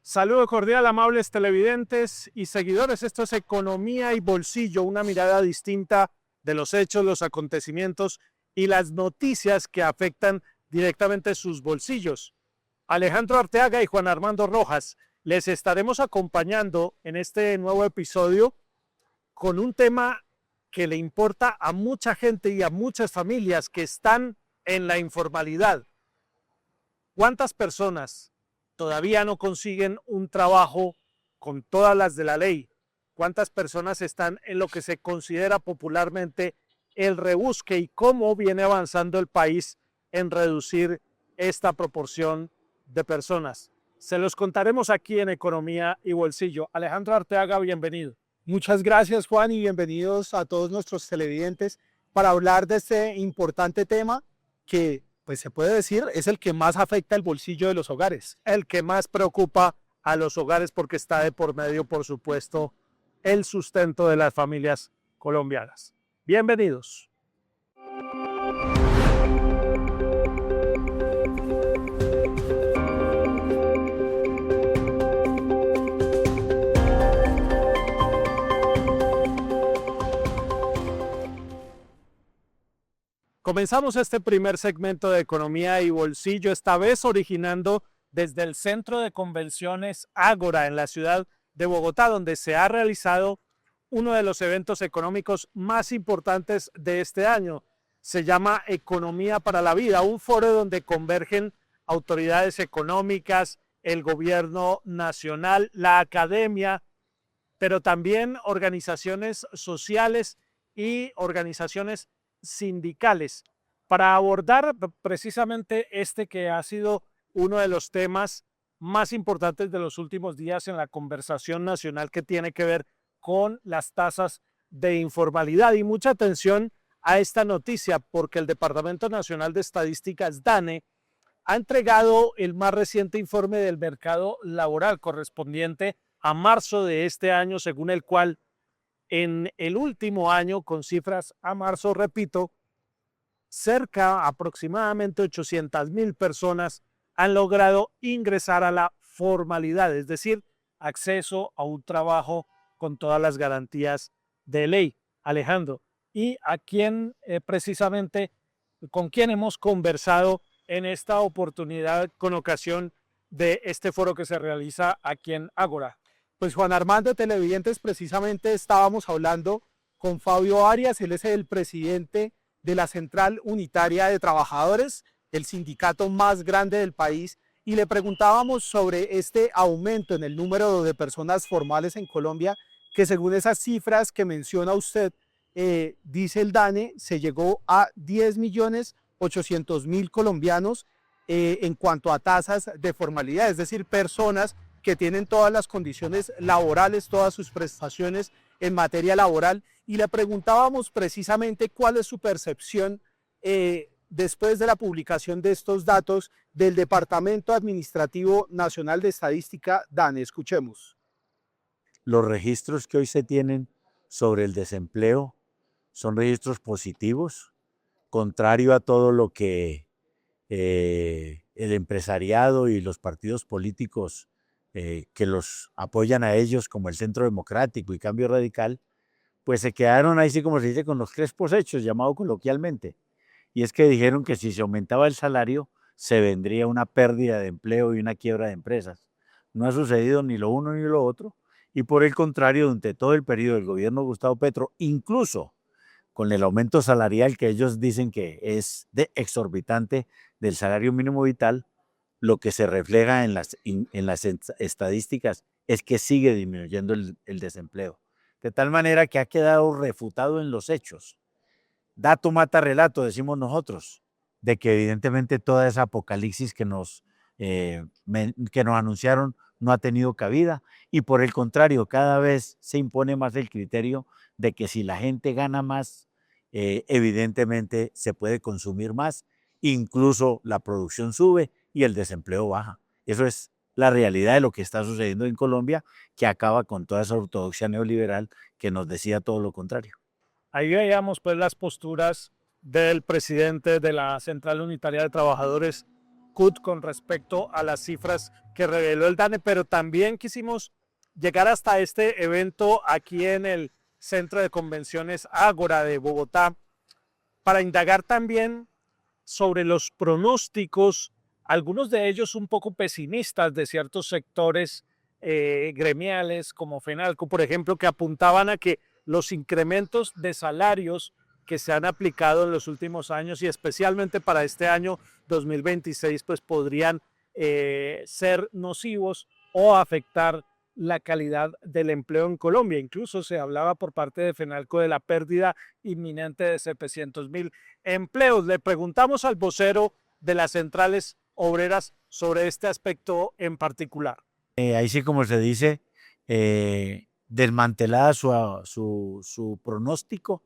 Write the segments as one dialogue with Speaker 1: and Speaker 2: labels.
Speaker 1: Saludo cordial, amables televidentes y seguidores. Esto es Economía y Bolsillo, una mirada distinta de los hechos, los acontecimientos y las noticias que afectan directamente sus bolsillos. Alejandro Arteaga y Juan Armando Rojas les estaremos acompañando en este nuevo episodio con un tema que le importa a mucha gente y a muchas familias que están en la informalidad. ¿Cuántas personas todavía no consiguen un trabajo con todas las de la ley? ¿Cuántas personas están en lo que se considera popularmente el rebusque y cómo viene avanzando el país en reducir esta proporción de personas? Se los contaremos aquí en Economía y Bolsillo. Alejandro Arteaga, bienvenido.
Speaker 2: Muchas gracias, Juan, y bienvenidos a todos nuestros televidentes para hablar de este importante tema que, pues se puede decir, es el que más afecta el bolsillo de los hogares.
Speaker 1: El que más preocupa a los hogares porque está de por medio, por supuesto, el sustento de las familias colombianas. Bienvenidos. Comenzamos este primer segmento de Economía y Bolsillo, esta vez originando desde el Centro de Convenciones Ágora en la ciudad de Bogotá, donde se ha realizado uno de los eventos económicos más importantes de este año. Se llama Economía para la Vida, un foro donde convergen autoridades económicas, el gobierno nacional, la academia, pero también organizaciones sociales y organizaciones sindicales para abordar precisamente este que ha sido uno de los temas más importantes de los últimos días en la conversación nacional, que tiene que ver con las tasas de informalidad. Y mucha atención a esta noticia porque el Departamento Nacional de Estadísticas, DANE, ha entregado el más reciente informe del mercado laboral correspondiente a marzo de este año, según el cual en el último año, con cifras a marzo, repito, cerca aproximadamente 800,000 personas han logrado ingresar a la formalidad, es decir, acceso a un trabajo con todas las garantías de ley. Alejandro, y a quién precisamente, con quién hemos conversado en esta oportunidad con ocasión de este foro que se realiza aquí en Ágora.
Speaker 2: Pues Juan Armando, televidentes, precisamente estábamos hablando con Fabio Arias, él es el presidente de la Central Unitaria de Trabajadores, el sindicato más grande del país, y le preguntábamos sobre este aumento en el número de personas formales en Colombia, que según esas cifras que menciona usted, dice el DANE, se llegó a 10.800.000 colombianos en cuanto a tasas de formalidad, es decir, personas que tienen todas las condiciones laborales, todas sus prestaciones en materia laboral, y le preguntábamos precisamente cuál es su percepción después de la publicación de estos datos del Departamento Administrativo Nacional de Estadística, DANE. Escuchemos.
Speaker 3: Los registros que hoy se tienen sobre el desempleo son registros positivos, contrario a todo lo que el empresariado y los partidos políticos que los apoyan a ellos, como el Centro Democrático y Cambio Radical, pues se quedaron ahí, sí, como se dice, con los crespos hechos, llamado coloquialmente. Y es que dijeron que si se aumentaba el salario, se vendría una pérdida de empleo y una quiebra de empresas. No ha sucedido ni lo uno ni lo otro, y por el contrario, durante todo el periodo del gobierno de Gustavo Petro, incluso con el aumento salarial que ellos dicen que es exorbitante del salario mínimo vital, lo que se refleja en las estadísticas es que sigue disminuyendo el desempleo. De tal manera que ha quedado refutado en los hechos. Dato mata relato, decimos nosotros, de que evidentemente toda esa apocalipsis que nos anunciaron no ha tenido cabida, y por el contrario, cada vez se impone más el criterio de que si la gente gana más, evidentemente se puede consumir más, incluso la producción sube y el desempleo baja. Eso es la realidad de lo que está sucediendo en Colombia, que acaba con toda esa ortodoxia neoliberal que nos decía todo lo contrario.
Speaker 1: Ahí veíamos pues las posturas del presidente de la Central Unitaria de Trabajadores CUT con respecto a las cifras que reveló el DANE, pero también quisimos llegar hasta este evento aquí en el Centro de Convenciones Ágora de Bogotá para indagar también sobre los pronósticos, algunos de ellos un poco pesimistas de ciertos sectores gremiales como FENALCO, por ejemplo, que apuntaban a que los incrementos de salarios que se han aplicado en los últimos años y especialmente para este año 2026, pues podrían ser nocivos o afectar la calidad del empleo en Colombia. Incluso se hablaba por parte de FENALCO de la pérdida inminente de 700.000 empleos. Le preguntamos al vocero de las centrales obreras sobre este aspecto en particular.
Speaker 3: Ahí sí, como se dice, desmantelada su pronóstico,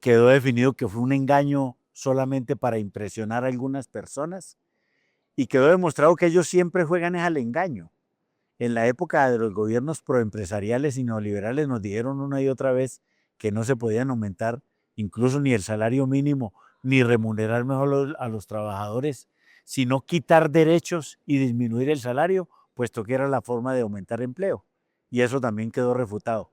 Speaker 3: quedó definido que fue un engaño solamente para impresionar a algunas personas y quedó demostrado que ellos siempre juegan al engaño. En la época de los gobiernos proempresariales y neoliberales nos dijeron una y otra vez que no se podían aumentar incluso ni el salario mínimo, ni remunerar mejor a los trabajadores, sino quitar derechos y disminuir el salario, puesto que era la forma de aumentar empleo. Y eso también quedó refutado.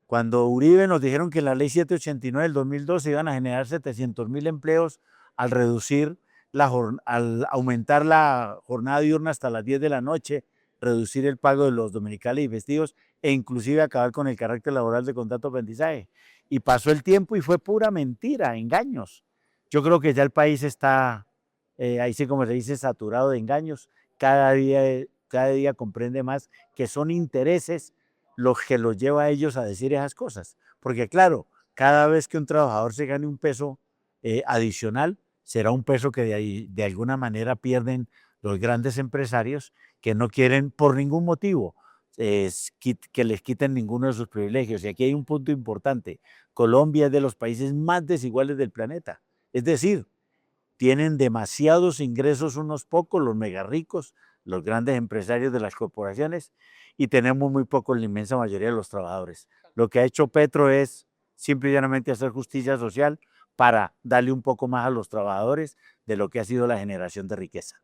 Speaker 3: Cuando Uribe nos dijeron que la ley 789 del 2012 iban a generar 700.000 empleos al al aumentar la jornada diurna hasta las 10 de la noche, reducir el pago de los dominicales y festivos e inclusive acabar con el carácter laboral de contrato de aprendizaje. Y pasó el tiempo y fue pura mentira, engaños. Yo creo que ya el país está, ahí sí como se dice, saturado de engaños. Cada día comprende más que son intereses los que los lleva a ellos a decir esas cosas. Porque claro, cada vez que un trabajador se gane un peso adicional, será un peso que de alguna manera pierden los grandes empresarios que no quieren por ningún motivo que les quiten ninguno de sus privilegios. Y aquí hay un punto importante. Colombia es de los países más desiguales del planeta. Es decir, tienen demasiados ingresos unos pocos, los mega ricos, los grandes empresarios de las corporaciones, y tenemos muy pocos, la inmensa mayoría de los trabajadores. Lo que ha hecho Petro es simple y llanamente hacer justicia social para darle un poco más a los trabajadores de lo que ha sido la generación de riqueza.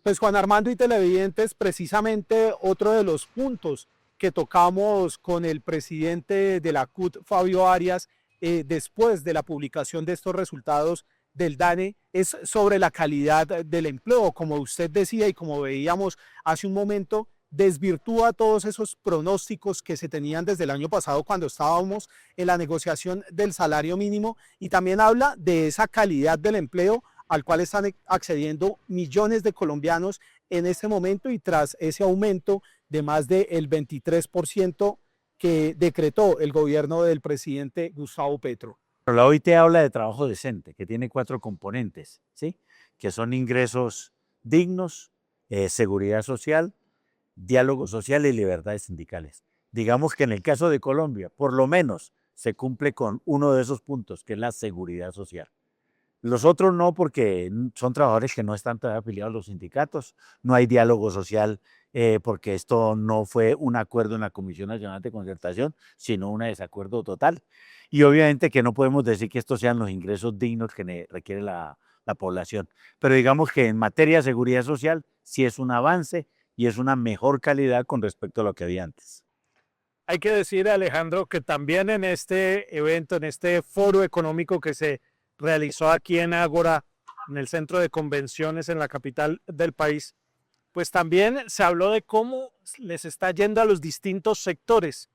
Speaker 2: Pues Juan Armando y televidentes, precisamente otro de los puntos que tocamos con el presidente de la CUT, Fabio Arias, después de la publicación de estos resultados del DANE, es sobre la calidad del empleo. Como usted decía y como veíamos hace un momento, desvirtúa todos esos pronósticos que se tenían desde el año pasado cuando estábamos en la negociación del salario mínimo, y también habla de esa calidad del empleo al cual están accediendo millones de colombianos en este momento, y tras ese aumento de más del 23% que decretó el gobierno del presidente Gustavo Petro.
Speaker 3: Pero la OIT habla de trabajo decente, que tiene 4 componentes, ¿sí? Que son ingresos dignos, seguridad social, diálogo social y libertades sindicales. Digamos que en el caso de Colombia, por lo menos se cumple con uno de esos puntos, que es la seguridad social. Los otros no, porque son trabajadores que no están todavía afiliados a los sindicatos, no hay diálogo social porque esto no fue un acuerdo en la Comisión Nacional de Concertación, sino un desacuerdo total. Y obviamente que no podemos decir que estos sean los ingresos dignos que requiere la población. Pero digamos que en materia de seguridad social sí es un avance y es una mejor calidad con respecto a lo que había antes.
Speaker 1: Hay que decir, Alejandro, que también en este evento, en este foro económico que se realizó aquí en Ágora, en el centro de convenciones en la capital del país, pues también se habló de cómo les está yendo a los distintos sectores.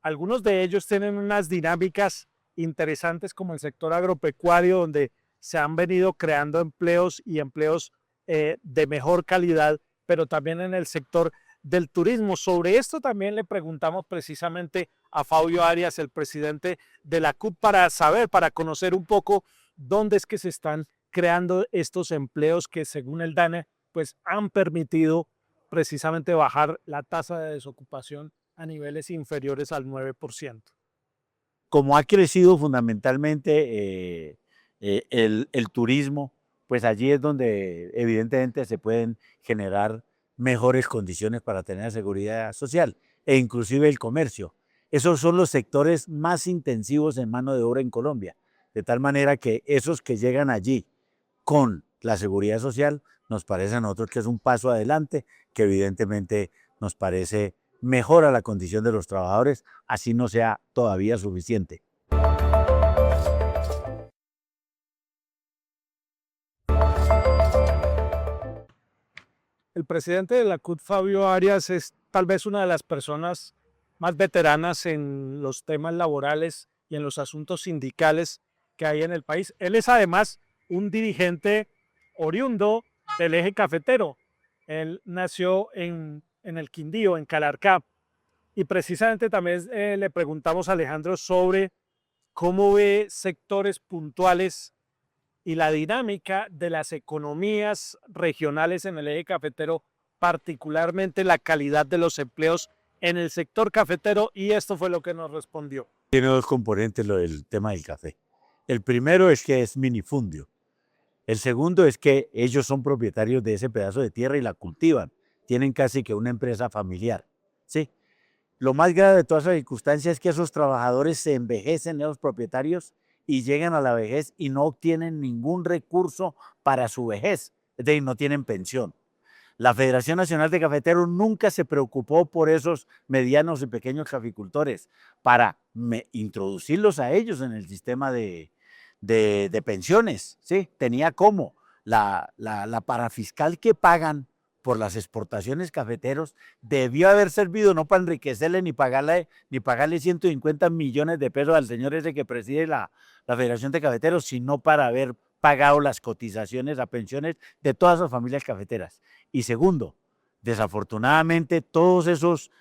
Speaker 1: Algunos de ellos tienen unas dinámicas interesantes, como el sector agropecuario, donde se han venido creando empleos y empleos de mejor calidad, pero también en el sector del turismo. Sobre esto también le preguntamos precisamente a Fabio Arias, el presidente de la CUT, para saber, para conocer un poco dónde es que se están creando estos empleos que, según el DANE, pues han permitido precisamente bajar la tasa de desocupación a niveles inferiores al 9%.
Speaker 3: Como ha crecido fundamentalmente el turismo, pues allí es donde evidentemente se pueden generar mejores condiciones para tener seguridad social, e inclusive el comercio. Esos son los sectores más intensivos en mano de obra en Colombia, de tal manera que esos que llegan allí con la seguridad social nos parece a nosotros que es un paso adelante, que evidentemente nos parece mejora la condición de los trabajadores, así no sea todavía suficiente.
Speaker 1: El presidente de la CUT, Fabio Arias, es tal vez una de las personas más veteranas en los temas laborales y en los asuntos sindicales que hay en el país. Él es además un dirigente oriundo del eje cafetero. Él nació en el Quindío, en Calarcá. Y precisamente también le preguntamos a Alejandro sobre cómo ve sectores puntuales y la dinámica de las economías regionales en el eje cafetero, particularmente la calidad de los empleos en el sector cafetero, y esto fue lo que nos respondió.
Speaker 3: Tiene dos componentes lo del tema del café. El primero es que es minifundio. El segundo es que ellos son propietarios de ese pedazo de tierra y la cultivan. Tienen casi que una empresa familiar. ¿Sí? Lo más grave de todas esas circunstancias es que esos trabajadores se envejecen, esos propietarios, y llegan a la vejez y no obtienen ningún recurso para su vejez, es decir, no tienen pensión. La Federación Nacional de Cafeteros nunca se preocupó por esos medianos y pequeños caficultores para introducirlos a ellos en el sistema de pensiones. ¿Sí? Tenía como la parafiscal que pagan por las exportaciones cafeteros debió haber servido no para enriquecerle ni pagarle 150 millones de pesos al señor ese que preside la Federación de Cafeteros, sino para haber pagado las cotizaciones a pensiones de todas las familias cafeteras. Y segundo, desafortunadamente todos esos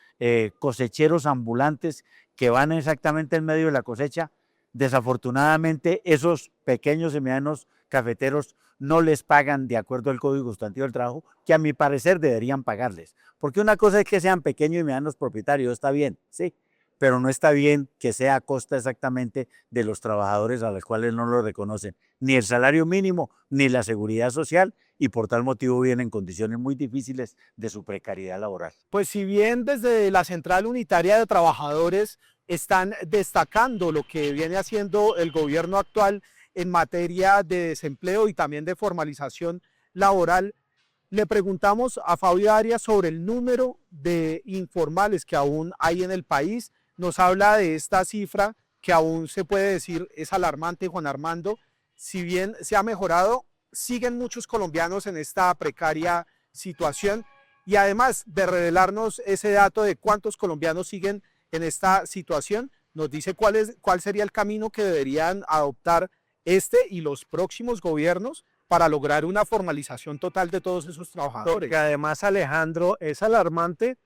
Speaker 3: cosecheros ambulantes que van exactamente en medio de la cosecha, desafortunadamente esos pequeños y medianos cafeteros no les pagan de acuerdo al Código Sustantivo del Trabajo, que a mi parecer deberían pagarles. Porque una cosa es que sean pequeños y medianos propietarios, está bien, sí, pero no está bien que sea a costa exactamente de los trabajadores a los cuales no lo reconocen ni el salario mínimo ni la seguridad social, y por tal motivo vienen en condiciones muy difíciles de su precariedad laboral.
Speaker 2: Pues si bien desde la Central Unitaria de Trabajadores están destacando lo que viene haciendo el gobierno actual en materia de desempleo y también de formalización laboral, le preguntamos a Fabio Arias sobre el número de informales que aún hay en el país. Nos habla de esta cifra que aún se puede decir es alarmante, Juan Armando. Si bien se ha mejorado, siguen muchos colombianos en esta precaria situación, y además de revelarnos ese dato de cuántos colombianos siguen en esta situación, nos dice cuál sería el camino que deberían adoptar este y los próximos gobiernos para lograr una formalización total de todos esos trabajadores.
Speaker 1: Porque además, Alejandro, es alarmante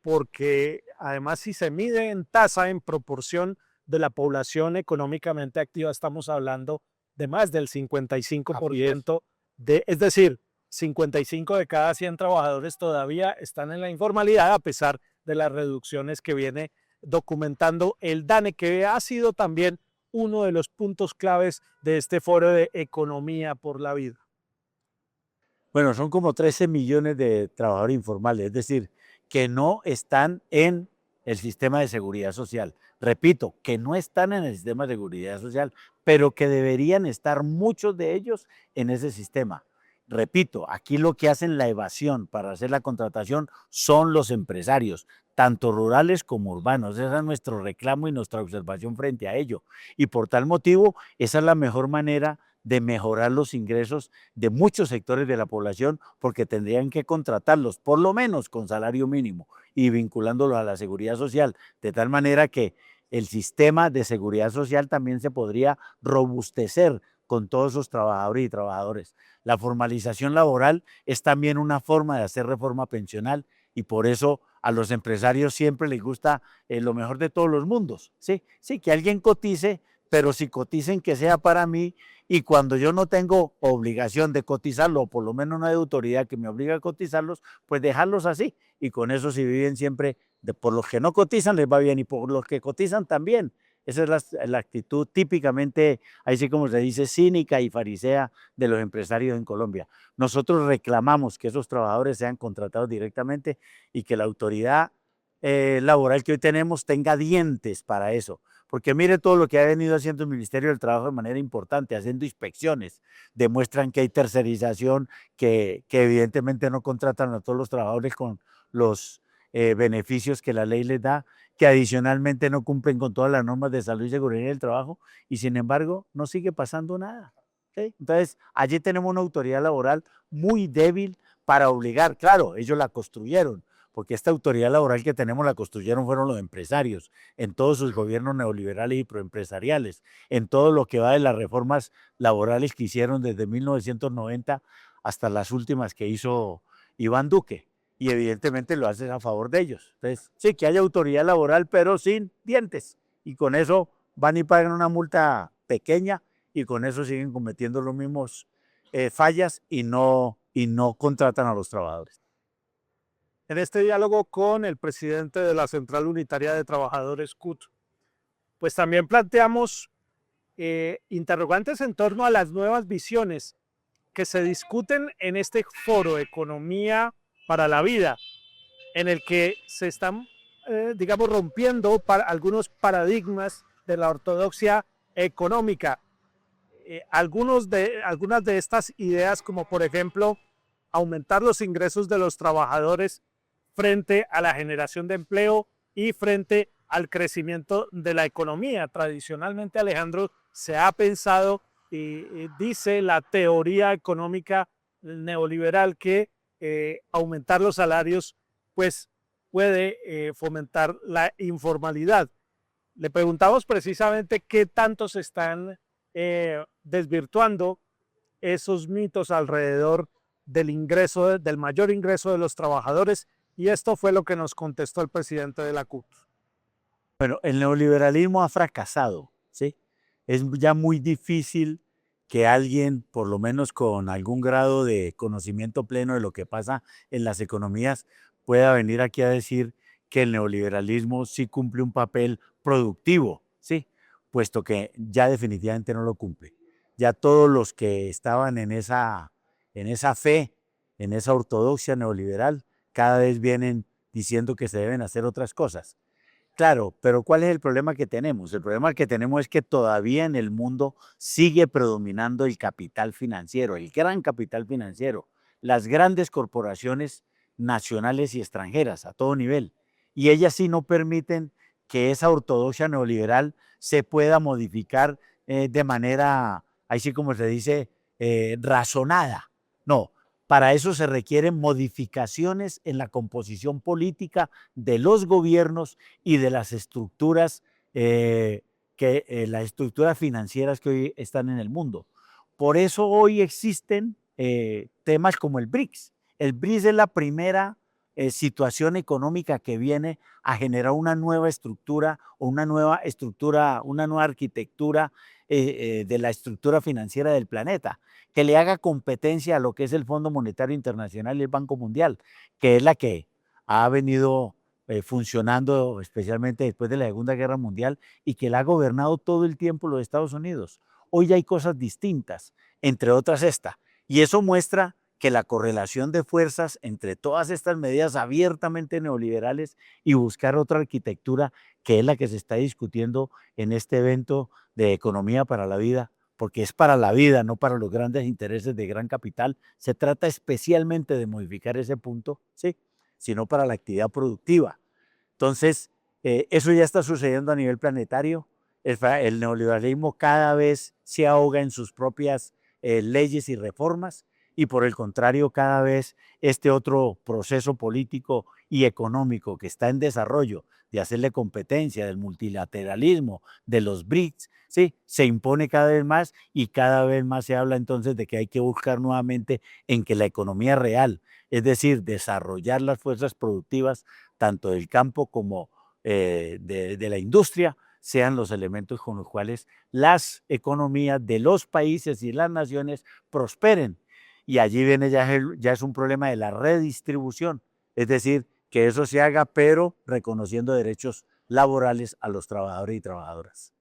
Speaker 1: porque además si se mide en tasa, en proporción de la población económicamente activa, estamos hablando de más del 55%, es decir, 55 de cada 100 trabajadores todavía están en la informalidad, a pesar de las reducciones que viene documentando el DANE, que ha sido también uno de los puntos claves de este foro de economía por la vida.
Speaker 3: Bueno, son como 13 millones de trabajadores informales, es decir, que no están en el sistema de seguridad social. Repito, que no están en el sistema de seguridad social, pero que deberían estar muchos de ellos en ese sistema. Repito, aquí lo que hacen la evasión para hacer la contratación son los empresarios, tanto rurales como urbanos. Ese es nuestro reclamo y nuestra observación frente a ello. Y por tal motivo, esa es la mejor manera de mejorar los ingresos de muchos sectores de la población, porque tendrían que contratarlos por lo menos con salario mínimo y vinculándolos a la seguridad social, de tal manera que el sistema de seguridad social también se podría robustecer con todos esos trabajadores y trabajadoras. La formalización laboral es también una forma de hacer reforma pensional, y por eso a los empresarios siempre les gusta lo mejor de todos los mundos. Sí, que alguien cotice, pero si coticen que sea para mí, y cuando yo no tengo obligación de cotizarlo, o por lo menos no hay autoridad que me obligue a cotizarlos, pues dejarlos así, y con eso si viven siempre, por los que no cotizan les va bien, y por los que cotizan también. Esa es la actitud típicamente, ahí sí como se dice, cínica y farisea de los empresarios en Colombia. Nosotros reclamamos que esos trabajadores sean contratados directamente y que la autoridad laboral que hoy tenemos tenga dientes para eso, Porque mire todo lo que ha venido haciendo el Ministerio del Trabajo de manera importante, haciendo inspecciones, demuestran que hay tercerización, que evidentemente no contratan a todos los trabajadores con los beneficios que la ley les da, que adicionalmente no cumplen con todas las normas de salud y seguridad del trabajo, y sin embargo no sigue pasando nada. ¿Sí? Entonces, allí tenemos una autoridad laboral muy débil para obligar, claro, ellos la construyeron, porque esta autoridad laboral que tenemos la construyeron fueron los empresarios, en todos sus gobiernos neoliberales y proempresariales, en todo lo que va de las reformas laborales que hicieron desde 1990 hasta las últimas que hizo Iván Duque, y evidentemente lo hacen a favor de ellos. Entonces, sí, que haya autoridad laboral, pero sin dientes, y con eso van y pagan una multa pequeña, y con eso siguen cometiendo los mismos fallas y no contratan a los trabajadores.
Speaker 1: En este diálogo con el presidente de la Central Unitaria de Trabajadores CUT, pues también planteamos interrogantes en torno a las nuevas visiones que se discuten en este foro Economía para la Vida, en el que se están, digamos, rompiendo algunos paradigmas de la ortodoxia económica. Algunas de estas ideas, como por ejemplo, aumentar los ingresos de los trabajadores frente a la generación de empleo y frente al crecimiento de la economía. Tradicionalmente, Alejandro, se ha pensado y dice la teoría económica neoliberal que aumentar los salarios pues puede fomentar la informalidad. Le preguntamos precisamente qué tanto se están desvirtuando esos mitos alrededor del mayor ingreso de los trabajadores, y esto fue lo que nos contestó el presidente de la CUT.
Speaker 3: Bueno, el neoliberalismo ha fracasado, ¿sí? Es ya muy difícil que alguien, por lo menos con algún grado de conocimiento pleno de lo que pasa en las economías, pueda venir aquí a decir que el neoliberalismo sí cumple un papel productivo, ¿sí? Puesto que ya definitivamente no lo cumple. Ya todos los que estaban en esa fe, en esa ortodoxia neoliberal, cada vez vienen diciendo que se deben hacer otras cosas. Claro, pero ¿cuál es el problema que tenemos? El problema que tenemos es que todavía en el mundo sigue predominando el capital financiero, el gran capital financiero, las grandes corporaciones nacionales y extranjeras a todo nivel. Y ellas sí no permiten que esa ortodoxia neoliberal se pueda modificar de manera, así como se dice, razonada. No, para eso se requieren modificaciones en la composición política de los gobiernos y de las estructuras, las estructuras financieras que hoy están en el mundo. Por eso hoy existen temas como el BRICS. El BRICS es la primera situación económica que viene a generar una nueva estructura o una nueva arquitectura de la estructura financiera del planeta, que le haga competencia a lo que es el Fondo Monetario Internacional y el Banco Mundial, que es la que ha venido funcionando especialmente después de la Segunda Guerra Mundial y que la ha gobernado todo el tiempo los Estados Unidos. Hoy ya hay cosas distintas, entre otras esta, y eso muestra que la correlación de fuerzas entre todas estas medidas abiertamente neoliberales y buscar otra arquitectura, que es la que se está discutiendo en este evento de Economía para la Vida, porque es para la vida, no para los grandes intereses de gran capital. Se trata especialmente de modificar ese punto, ¿sí? Sino para la actividad productiva. Entonces, eso ya está sucediendo a nivel planetario. El neoliberalismo cada vez se ahoga en sus propias leyes y reformas, y por el contrario, cada vez este otro proceso político y económico que está en desarrollo, de hacerle competencia, del multilateralismo, de los BRICS, ¿sí? Se impone cada vez más, y cada vez más se habla entonces de que hay que buscar nuevamente en que la economía real, es decir, desarrollar las fuerzas productivas, tanto del campo como de la industria, sean los elementos con los cuales las economías de los países y las naciones prosperen. Y allí viene ya es un problema de la redistribución, es decir, que eso se haga, pero reconociendo derechos laborales a los trabajadores y trabajadoras.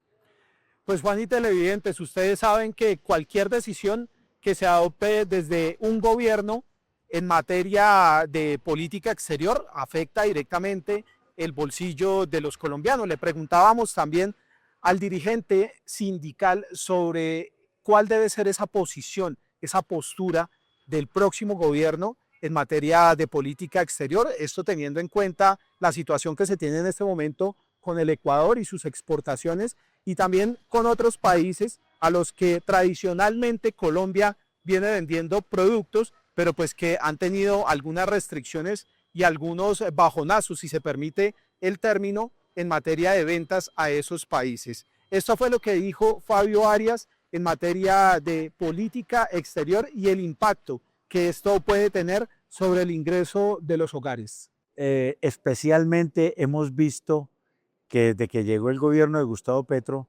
Speaker 2: Pues Juan y televidentes, ustedes saben que cualquier decisión que se adopte desde un gobierno en materia de política exterior afecta directamente el bolsillo de los colombianos. Le preguntábamos también al dirigente sindical sobre cuál debe ser esa posición, esa postura del próximo gobierno en materia de política exterior, esto teniendo en cuenta la situación que se tiene en este momento con el Ecuador y sus exportaciones, y también con otros países a los que tradicionalmente Colombia viene vendiendo productos, pero pues que han tenido algunas restricciones y algunos bajonazos, si se permite el término, en materia de ventas a esos países. Esto fue lo que dijo Fabio Arias en materia de política exterior y el impacto que esto puede tener sobre el ingreso de los hogares.
Speaker 3: Especialmente hemos visto que desde que llegó el gobierno de Gustavo Petro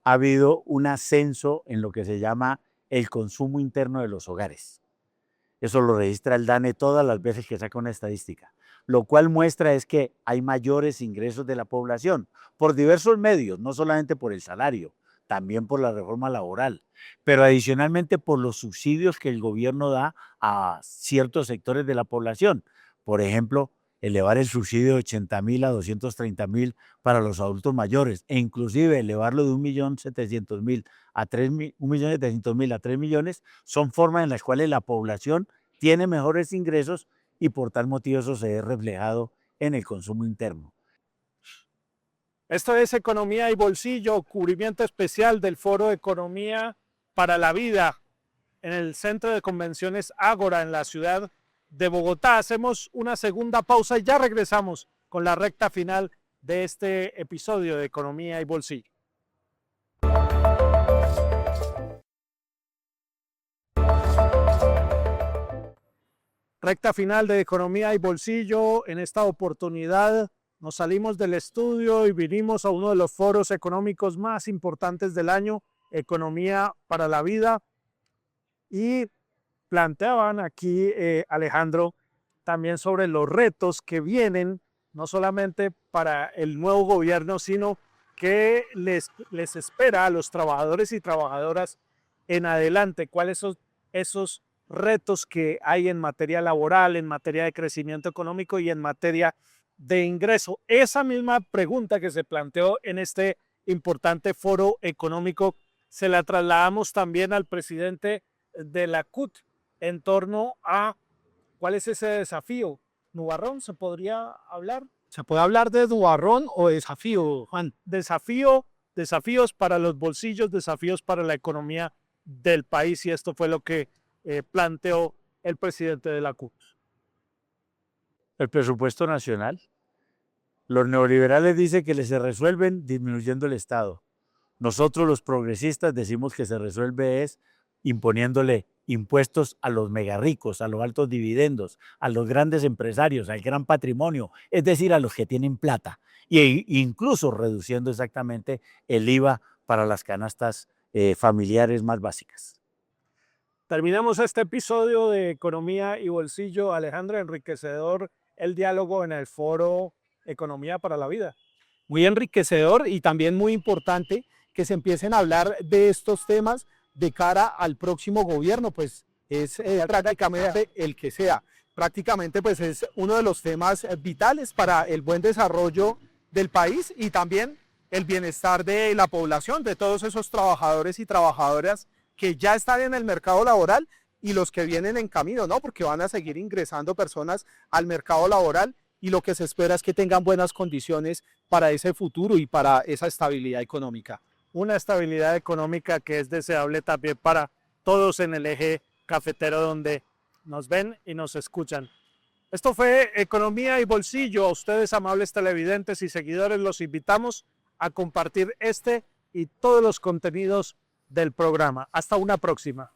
Speaker 3: ha habido un ascenso en lo que se llama el consumo interno de los hogares. Eso lo registra el DANE todas las veces que saca una estadística. Lo cual muestra es que hay mayores ingresos de la población por diversos medios, no solamente por el salario, también por la reforma laboral, pero adicionalmente por los subsidios que el gobierno da a ciertos sectores de la población. Por ejemplo, elevar el subsidio de 80.000 a 230.000 para los adultos mayores e inclusive elevarlo de 1.700.000 a 1.700.000 a 3 millones son formas en las cuales la población tiene mejores ingresos y por tal motivo eso se ve reflejado en el consumo interno.
Speaker 1: Esto es Economía y Bolsillo, cubrimiento especial del Foro Economía para la Vida en el Centro de Convenciones Ágora en la ciudad de Bogotá. Hacemos una segunda pausa y ya regresamos con la recta final de este episodio de Economía y Bolsillo. Recta final de Economía y Bolsillo. En esta oportunidad nos salimos del estudio y vinimos a uno de los foros económicos más importantes del año, Economía para la Vida. Y planteaban aquí, Alejandro, también sobre los retos que vienen, no solamente para el nuevo gobierno, sino que les espera a los trabajadores y trabajadoras en adelante. ¿Cuáles son esos retos que hay en materia laboral, en materia de crecimiento económico y en materia de ingreso? Esa misma pregunta que se planteó en este importante foro económico se la trasladamos también al presidente de la CUT en torno a cuál es ese desafío. Nubarrón, ¿se podría hablar?
Speaker 2: ¿Se puede hablar de nubarrón o desafío, Juan?
Speaker 1: Desafíos para los bolsillos, desafíos para la economía del país, y esto fue lo que planteó el presidente de la CUT.
Speaker 3: El presupuesto nacional. Los neoliberales dicen que se resuelven disminuyendo el Estado. Nosotros los progresistas decimos que se resuelve es imponiéndole impuestos a los megarricos, a los altos dividendos, a los grandes empresarios, al gran patrimonio, es decir, a los que tienen plata, e incluso reduciendo exactamente el IVA para las canastas familiares más básicas.
Speaker 1: Terminamos este episodio de Economía y Bolsillo. Alejandro, enriquecedor el diálogo en el foro Economía para la Vida.
Speaker 2: Muy enriquecedor y también muy importante que se empiecen a hablar de estos temas de cara al próximo gobierno, pues es prácticamente el que sea. Prácticamente pues es uno de los temas vitales para el buen desarrollo del país y también el bienestar de la población, de todos esos trabajadores y trabajadoras que ya están en el mercado laboral y los que vienen en camino, ¿no? Porque van a seguir ingresando personas al mercado laboral y lo que se espera es que tengan buenas condiciones para ese futuro y para esa estabilidad económica.
Speaker 1: Una estabilidad económica que es deseable también para todos en el eje cafetero donde nos ven y nos escuchan. Esto fue Economía y Bolsillo. A ustedes, amables televidentes y seguidores, los invitamos a compartir este y todos los contenidos del programa. Hasta una próxima.